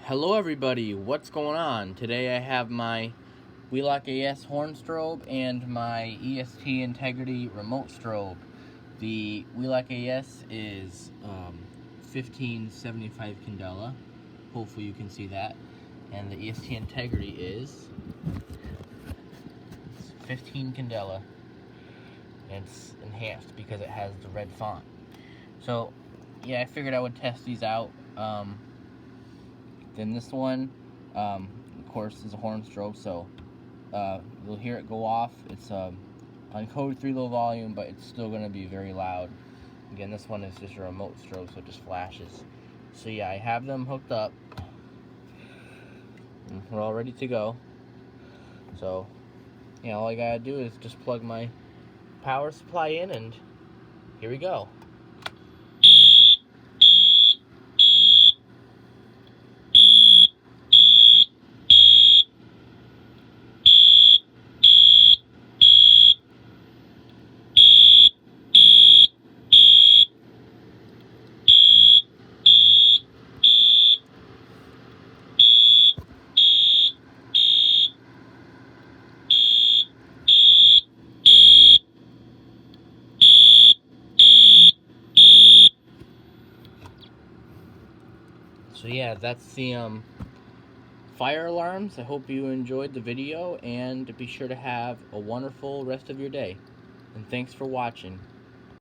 Hello everybody, what's going on? Today I have my Wheelock AS horn strobe and my EST Integrity remote strobe. The Wheelock AS is 1575 candela, hopefully you can see that, and the EST Integrity is 15 candela, and it's enhanced because it has the red font. So yeah, I figured I would test these out. Then this one, of course, is a horn strobe, so you'll hear it go off. It's on code 3 low volume, but it's still going to be very loud. Again, this one is just a remote strobe, so it just flashes. So yeah, I have them hooked up. We're all ready to go. So yeah, all I gotta do is just plug my power supply in, and here we go. So yeah, that's the fire alarms. I hope you enjoyed the video, and be sure to have a wonderful rest of your day. And thanks for watching.